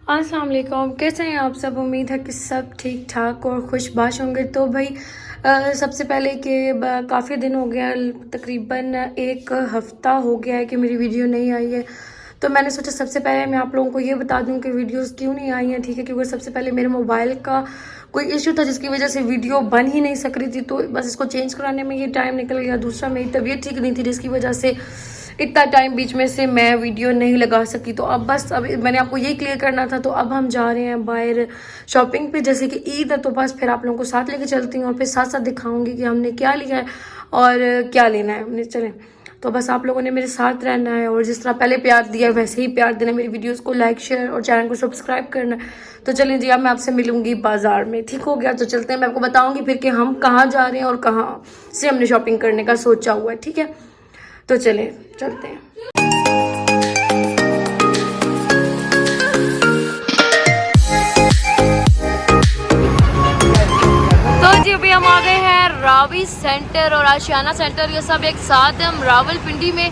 अस्सलाम वालेकुम, कैसे हैं आप सब। उम्मीद है कि सब ठीक ठाक और खुशबाश होंगे। तो भाई सबसे पहले कि काफ़ी दिन हो गया, तकरीबन एक हफ़्ता हो गया है कि मेरी वीडियो नहीं आई है। तो मैंने सोचा सबसे पहले मैं आप लोगों को ये बता दूं कि वीडियोस क्यों नहीं आई हैं, ठीक है। क्योंकि सबसे पहले मेरे मोबाइल का कोई इशू था जिसकी वजह से वीडियो बन ही नहीं सक रही थी, तो बस इसको चेंज कराने में ये टाइम निकल गया। दूसरा मेरी तबीयत ठीक नहीं थी जिसकी वजह से इतना टाइम बीच में से मैं वीडियो नहीं लगा सकी। तो अब बस अब मैंने आपको यही क्लियर करना था। तो अब हम जा रहे हैं बाहर शॉपिंग पे, जैसे कि ईद है, तो बस फिर आप लोगों को साथ लेके चलती हूँ और फिर साथ साथ दिखाऊंगी कि हमने क्या लिया है और क्या लेना है हमने। चलें, तो बस आप लोगों ने मेरे साथ रहना है और जिस तरह पहले प्यार दिया है वैसे ही प्यार देना है। मेरी वीडियोस को लाइक शेयर और चैनल को सब्सक्राइब करना है। तो चलें जी, अब मैं आपसे मिलूंगी बाजार में, ठीक हो गया। तो चलते हैं, मैं आपको बताऊंगी फिर कि हम कहाँ जा रहे हैं और कहाँ से हमने शॉपिंग करने का सोचा हुआ है, ठीक है। तो चलें, चलते हैं। तो जी अभी हम आ गए हैं रावी सेंटर और आशियाना सेंटर, ये सब एक साथ है। हम रावलपिंडी में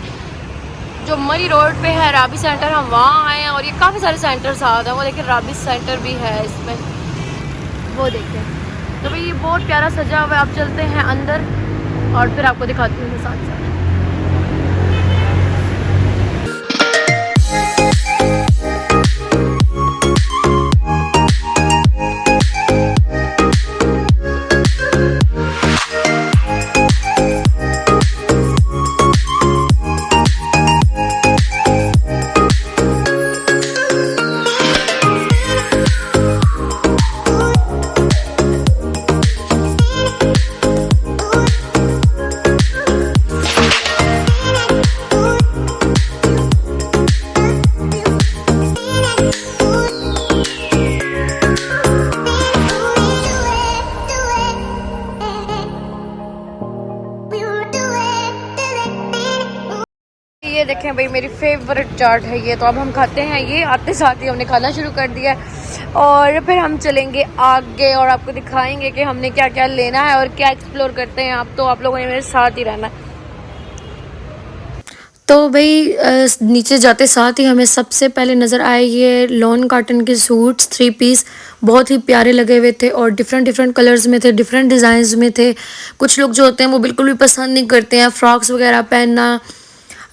जो मरी रोड पे है रावी सेंटर, हम वहाँ आए हैं और ये काफ़ी सारे सेंटर साथ हैं। वो देखिए रावी सेंटर भी है इसमें, वो देखिए। तो भाई ये बहुत प्यारा सजा हुआ है। आप चलते हैं अंदर और फिर आपको दिखाती हूँ साथ साथ। ये देखें भाई, मेरी फेवरेट चाट है ये। तो अब हम खाते हैं, ये आते साथ ही हमने खाना शुरू कर दिया है और फिर हम चलेंगे आगे और आपको दिखाएंगे कि हमने क्या क्या लेना है और क्या एक्सप्लोर करते हैं। तो आप लोगों ने मेरे साथ ही रहना है। तो भाई नीचे जाते साथ ही हमें सबसे पहले नज़र आए ये लॉन कॉटन के सूट्स 3 पीस, बहुत ही प्यारे लगे हुए थे और डिफरेंट डिफरेंट कलर्स में थे, डिफरेंट डिज़ाइंस में थे। कुछ लोग जो होते हैं वो बिल्कुल भी पसंद नहीं करते हैं फ्रॉक्स वगैरह पहनना,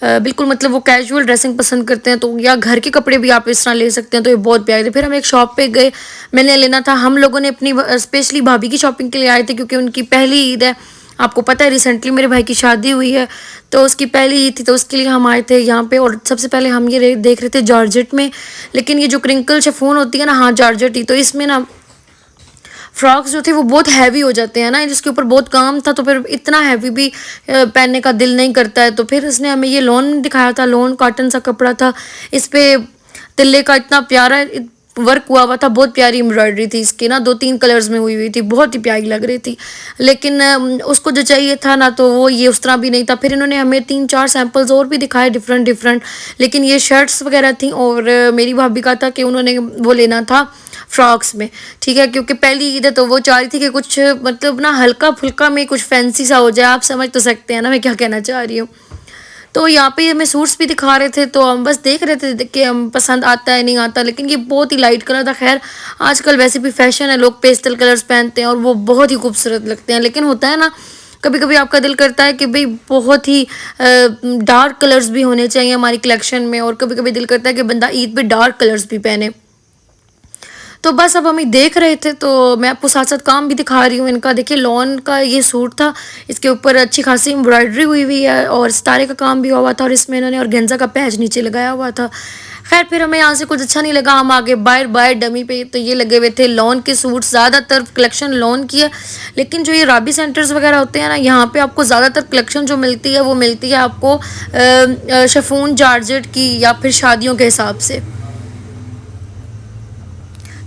बिल्कुल मतलब वो कैजुअल ड्रेसिंग पसंद करते हैं। तो या घर के कपड़े भी आप इस तरह ले सकते हैं, तो ये बहुत प्यारे थे। फिर हम एक शॉप पे गए, मैंने लेना था। हम लोगों ने अपनी स्पेशली भाभी की शॉपिंग के लिए आए थे क्योंकि उनकी पहली ईद है। आपको पता है रिसेंटली मेरे भाई की शादी हुई है, तो उसकी पहली ईद थी, तो उसके लिए हम आए थे यहाँ पे। और सबसे पहले हम ये देख रहे थे जॉर्जेट में, लेकिन ये जो क्रिंकल शिफॉन होती है ना, हाँ जॉर्जेट ही, तो इसमें ना फ्रॉक्स जो थे वो बहुत हैवी हो जाते हैं ना, जिसके ऊपर बहुत काम था, तो फिर इतना हैवी भी पहनने का दिल नहीं करता है। तो फिर इसने हमें ये लॉन दिखाया था, लॉन कॉटन सा कपड़ा था, इस पे तिल्ले का इतना प्यारा वर्क हुआ था, बहुत प्यारी एम्ब्रॉयडरी थी इसकी ना, 2-3 कलर्स में हुई थी, बहुत ही प्यारी लग रही थी। लेकिन उसको जो चाहिए था ना, तो वो ये उस तरह भी नहीं था। फिर इन्होंने हमें 3-4 सैम्पल्स और भी दिखाए डिफरेंट डिफरेंट, लेकिन ये शर्ट्स वगैरह थी। और मेरी भाभी का था कि उन्होंने वो लेना था फ्रॉक्स में, ठीक है, क्योंकि पहली ईद है, तो वो चाह रही थी कि कुछ मतलब ना हल्का फुल्का में कुछ फैंसी सा हो जाए। आप समझ तो सकते हैं ना मैं क्या कहना चाह रही हूँ। तो यहाँ पे हमें सूट्स भी दिखा रहे थे, तो हम बस देख रहे थे कि हम पसंद आता है नहीं आता। लेकिन ये बहुत ही लाइट कलर था। खैर आजकल वैसे भी फैशन है, लोग पेस्टल कलर्स पहनते हैं और वो बहुत ही खूबसूरत लगते हैं। लेकिन होता है ना, कभी कभी आपका दिल करता है कि भाई बहुत ही डार्क कलर्स भी होने चाहिए हमारी कलेक्शन में, और कभी कभी दिल करता है कि बंदा ईद पे डार्क कलर्स भी पहने। तो बस अब हम ही देख रहे थे, तो मैं आपको साथ साथ काम भी दिखा रही हूँ इनका। देखिए लॉन का ये सूट था, इसके ऊपर अच्छी खासी एम्ब्रॉयडरी हुई हुई है और सितारे का काम भी हुआ था, और इसमें इन्होंने ऑर्गेन्जा का पैच नीचे लगाया हुआ था। खैर फिर हमें यहाँ से कुछ अच्छा नहीं लगा, हम आगे बाय डमी पे। तो ये लगे हुए थे लॉन के सूट, ज़्यादातर कलेक्शन लॉन की है। लेकिन जो ये राबी सेंटर्स वगैरह होते हैं ना, यहाँ पे आपको ज़्यादातर कलेक्शन जो मिलती है वो मिलती है आपको शिफॉन जॉर्जेट की या फिर शादियों के हिसाब से।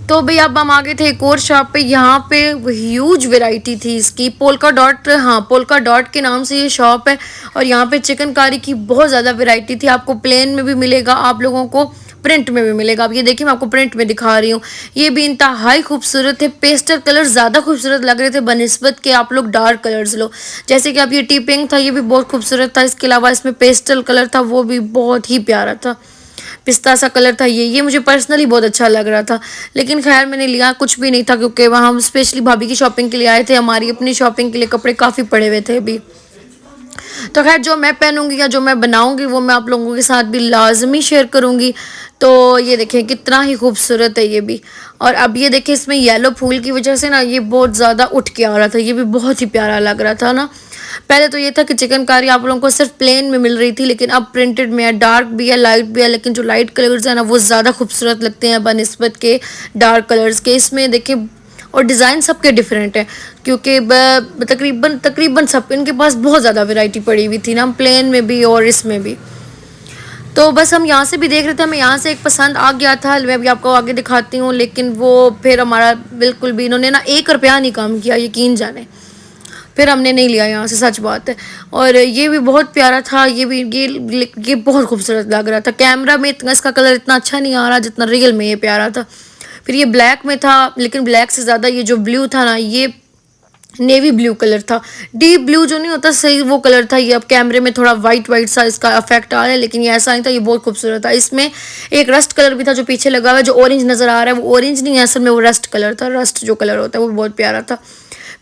तो भाई अब हम आ गए थे एक और शॉप पे, यहाँ पे ह्यूज वैरायटी थी इसकी। पोल्का डॉट, हाँ पोल्का डॉट के नाम से ये शॉप है, और यहाँ पे चिकनकारी की बहुत ज़्यादा वैरायटी थी। आपको प्लेन में भी मिलेगा, आप लोगों को प्रिंट में भी मिलेगा। अब ये देखिए मैं आपको प्रिंट में दिखा रही हूँ, ये भी इंतहाई खूबसूरत है। पेस्टल कलर ज़्यादा खूबसूरत लग रहे थे बनिस्बत के आप लोग डार्क कलर्स लो। जैसे कि अब ये टी पिंक था, ये भी बहुत खूबसूरत था। इसके अलावा इसमें पेस्टल कलर था, वो भी बहुत ही प्यारा था। पिस्ता सा कलर था ये मुझे पर्सनली बहुत अच्छा लग रहा था। लेकिन खैर मैंने लिया कुछ भी नहीं था, क्योंकि वहाँ हम स्पेशली भाभी की शॉपिंग के लिए आए थे, हमारी अपनी शॉपिंग के लिए कपड़े काफ़ी पड़े हुए थे अभी। तो खैर जो मैं पहनूंगी या जो मैं बनाऊंगी वो मैं आप लोगों के साथ भी लाजमी शेयर करूंगी। तो ये देखें कितना ही खूबसूरत है ये भी। और अब ये देखें इसमें येलो फूल की वजह से ना ये बहुत ज़्यादा उठ के आ रहा था, ये भी बहुत ही प्यारा लग रहा था ना। पहले तो ये था कि चिकनकारी आप लोगों को सिर्फ प्लेन में मिल रही थी, लेकिन अब प्रिंटेड में है, डार्क भी है लाइट भी है, लेकिन जो लाइट कलर्स है ना वो ज़्यादा खूबसूरत लगते हैं बनिस्बत के डार्क कलर्स के। इसमें देखें और डिज़ाइन सबके डिफरेंट है, क्योंकि तकरीबन तकरीबन सब इनके पास बहुत ज़्यादा वैरायटी पड़ी हुई थी ना, प्लेन में भी और इसमें भी। तो बस हम यहाँ से भी देख रहे थे, हमें यहाँ से एक पसंद आ गया था, मैं भी आपको आगे दिखाती हूँ। लेकिन वो फिर हमारा बिल्कुल भी इन्होंने ना 1 रुपया नहीं कम किया, यकीन जाने। फिर हमने नहीं लिया यहाँ से, सच बात है। और ये भी बहुत प्यारा था, ये भी ये बहुत खूबसूरत लग रहा था। कैमरा में इतना इसका कलर इतना अच्छा नहीं आ रहा जितना रियल में ये प्यारा था। फिर ये ब्लैक में था, लेकिन ब्लैक से ज़्यादा ये जो ब्लू था ना ये नेवी ब्लू कलर था। डीप ब्लू जो नहीं होता सही वो कलर था ये। अब कैमरे में थोड़ा वाइट वाइट सा इसका इफेक्ट आ रहा है, लेकिन ये ऐसा नहीं था, ये बहुत खूबसूरत था। इसमें एक रस्ट कलर भी था जो पीछे लगा हुआ है, जो ऑरेंज नज़र आ रहा है वो ऑरेंज नहीं है असल में, वो रस्ट कलर था। रस्ट जो कलर होता है वो बहुत प्यारा था।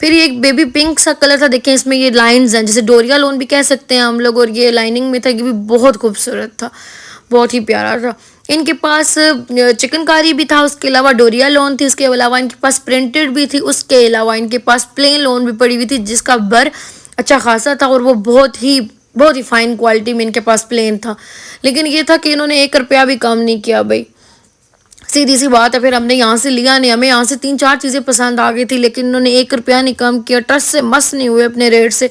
फिर ये एक बेबी पिंक सा कलर था, देखें इसमें ये लाइंस हैं, जैसे डोरिया लोन भी कह सकते हैं हम लोग, और ये लाइनिंग में था, ये भी बहुत खूबसूरत था, बहुत ही प्यारा था। इनके पास चिकनकारी भी था, उसके अलावा डोरिया लोन थी, उसके अलावा इनके पास प्रिंटेड भी थी, उसके अलावा इनके पास प्लेन लोन भी पड़ी हुई थी जिसका बर अच्छा खासा था, और वो बहुत ही फाइन क्वालिटी में इनके पास प्लेन था। लेकिन ये था कि इन्होंने 1 रुपया भी कम नहीं किया भाई, सीधी सी बात है। फिर हमने यहाँ से लिया नहीं, हमें यहाँ से 3-4 चीज़ें पसंद आ गई थी, लेकिन उन्होंने 1 रुपया नहीं कम किया, टस से मस नहीं हुए अपने रेट से।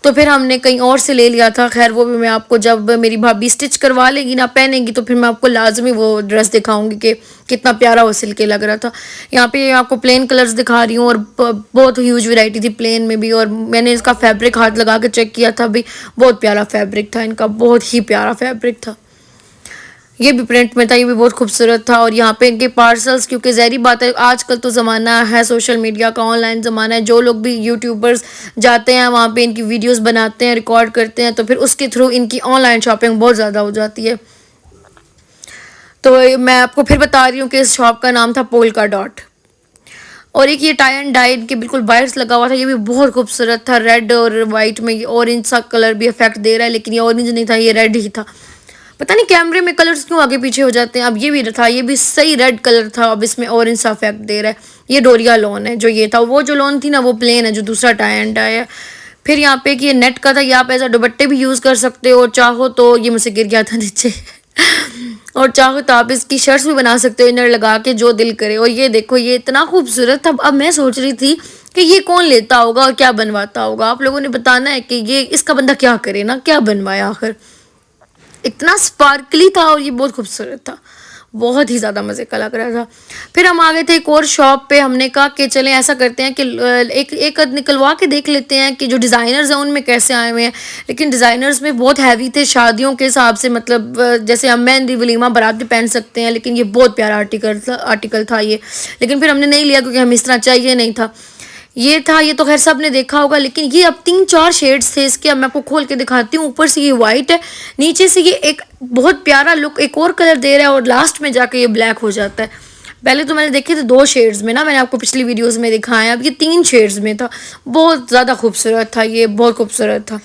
तो फिर हमने कहीं और से ले लिया था। खैर वो भी मैं आपको जब मेरी भाभी स्टिच करवा लेगी ना पहनेंगी तो फिर मैं आपको लाजमी वो ड्रेस दिखाऊंगी कि कितना प्यारा वो सिल के लग रहा था। यहाँ पे आपको प्लेन कलर्स दिखा रही हूँ, और बहुत ह्यूज वैरायटी थी प्लेन में भी। और मैंने इसका फैब्रिक हाथ लगा के चेक किया था भी, बहुत प्यारा फैब्रिक था इनका, बहुत ही प्यारा फैब्रिक था। ये भी प्रिंट में था, ये भी बहुत खूबसूरत था। और यहाँ पे इनके पार्सल्स, क्योंकि ज़हरी बात है आजकल तो ज़माना है सोशल मीडिया का, ऑनलाइन ज़माना है, जो लोग भी यूट्यूबर्स जाते हैं वहाँ पे इनकी वीडियोस बनाते हैं, रिकॉर्ड करते हैं, तो फिर उसके थ्रू इनकी ऑनलाइन शॉपिंग बहुत ज़्यादा हो जाती है। तो मैं आपको फिर बता रही हूँ कि इस शॉप का नाम था पोल्का डॉट। और एक ये टाई एंड डाई इनके बिल्कुल वाइट्स लगा हुआ था, ये भी बहुत खूबसूरत था, रेड और वाइट में। ये ऑरेंज सा कलर भी इफेक्ट दे रहा है, लेकिन ये ऑरेंज नहीं था, ये रेड ही था। पता नहीं कैमरे में कलर्स क्यों आगे पीछे हो जाते हैं। अब ये भी था, ये भी सही रेड कलर था, अब इसमें ऑरेंज सा इफेक्ट दे रहा है। ये डोरिया लोन है जो ये था, वो जो लोन थी ना वो प्लेन है, जो दूसरा टाई एंड डाई है। फिर यहाँ पे कि ये नेट का था, ये आप ऐसा दुपट्टे भी यूज़ कर सकते हो, चाहो तो ये मुझसे गिर गया था नीचे और चाहो तो आप इसकी शर्ट्स भी बना सकते हो इनर लगा के, जो दिल करे। और ये देखो ये इतना खूबसूरत था। अब मैं सोच रही थी कि ये कौन लेता होगा और क्या बनवाता होगा, आप लोगों ने बताना है कि ये इसका बंदा क्या करे ना, क्या बनवाया आखिर। इतना स्पार्कली था और ये बहुत खूबसूरत था, बहुत ही ज़्यादा मज़े का लग रहा था। फिर हम आ गए थे एक और शॉप पे, हमने कहा कि चलें ऐसा करते हैं कि एक निकलवा के देख लेते हैं कि जो डिज़ाइनर्स हैं उनमें कैसे आए हुए हैं। लेकिन डिज़ाइनर्स में बहुत हैवी थे शादियों के हिसाब से, मतलब जैसे हम मेहंदी वलीमा बारात भी पहन सकते हैं, लेकिन ये बहुत प्यारा आर्टिकल था ये। लेकिन फिर हमने नहीं लिया क्योंकि हमें इस तरह चाहिए नहीं था। ये था, ये तो खैर सब ने देखा होगा, लेकिन ये अब 3-4 शेड्स थे इसके। अब मैं आपको खोल के दिखाती हूँ। ऊपर से ये वाइट है, नीचे से ये एक बहुत प्यारा लुक एक और कलर दे रहा है, और लास्ट में जाके ये ब्लैक हो जाता है। पहले तो मैंने देखे थे 2 शेड्स में ना, मैंने आपको पिछली वीडियोस में दिखाया, अब ये 3 शेड्स में था। बहुत ज़्यादा खूबसूरत था ये, बहुत खूबसूरत था।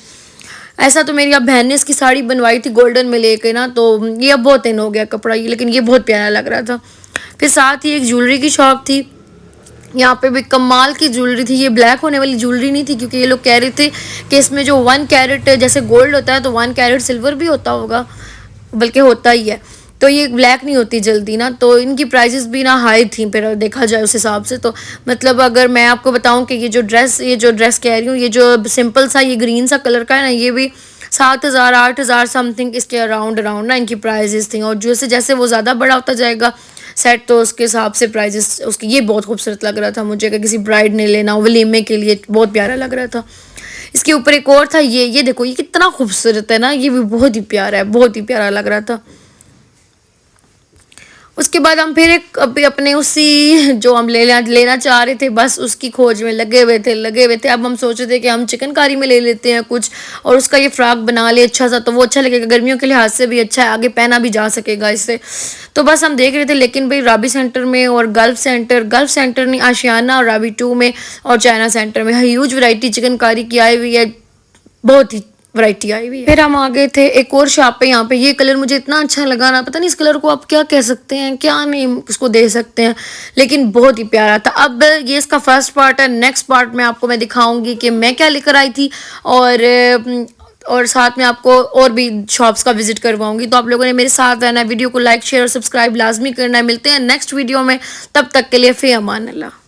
ऐसा तो मेरी अब बहन ने इसकी साड़ी बनवाई थी गोल्डन में लेके ना, तो ये अब बहुत दिन हो गया कपड़ा ये, लेकिन ये बहुत प्यारा लग रहा था। फिर साथ ही एक ज्वेलरी की शॉप थी, यहाँ पे भी कमाल की ज्वेलरी थी। ये ब्लैक होने वाली ज्वेलरी नहीं थी, क्योंकि ये लोग कह रहे थे कि इसमें जो 1 कैरेट जैसे गोल्ड होता है तो 1 कैरेट सिल्वर भी होता होगा, बल्कि होता ही है, तो ये ब्लैक नहीं होती जल्दी ना। तो इनकी प्राइसेस भी ना हाई थी फिर देखा जाए उस हिसाब से। तो मतलब अगर मैं आपको बताऊं कि ये जो ड्रेस कह रही हूँ, ये जो सिंपल सा ये ग्रीन सा कलर का है ना, ये भी 7,000-8,000 समथिंग इसके अराउंड ना इनकी प्राइजेस थी। और जैसे जैसे वो ज़्यादा बड़ा होता जाएगा सेट, तो उसके हिसाब से प्राइजेस उसकी। ये बहुत खूबसूरत लग रहा था मुझे, कि किसी ब्राइड ने लेना हो वलीमे के लिए, बहुत प्यारा लग रहा था। इसके ऊपर एक और था, ये देखो ये कितना खूबसूरत है ना, ये भी बहुत ही प्यारा है, बहुत ही प्यारा लग रहा था। उसके बाद हम फिर एक अभी अपने उसी जो हम लेना चाह रहे थे बस उसकी खोज में लगे हुए थे। अब हम सोच रहे थे कि हम चिकनकारी में ले लेते हैं कुछ और उसका ये फ्रॉक बना ले अच्छा सा, तो वो अच्छा लगेगा, गर्मियों के लिहाज से भी अच्छा है, आगे पहना भी जा सकेगा इससे। तो बस हम देख रहे थे, लेकिन भाई राबी सेंटर में और गल्फ सेंटर नहीं, आशियाना और राबी 2 में और चाइना सेंटर में ह्यूज वैरायटी चिकनकारी की आई हुई है, बहुत ही वैरायटी आई हुई है। फिर हम आ गए थे एक और शॉप पे, यहाँ पे ये कलर मुझे इतना अच्छा लगा ना, पता नहीं इस कलर को आप क्या कह सकते हैं, क्या नेम इसको दे सकते हैं, लेकिन बहुत ही प्यारा था। अब ये इसका फर्स्ट पार्ट है, नेक्स्ट पार्ट में आपको मैं दिखाऊंगी कि मैं क्या लेकर आई थी और साथ में आपको और भी शॉप्स का विजिट करवाऊंगी। तो आप लोगों ने मेरे साथ रहना है, वीडियो को लाइक शेयर और सब्सक्राइब लाजमी करना है। मिलते हैं नेक्स्ट वीडियो में, तब तक के लिए फी अमान अल्लाह।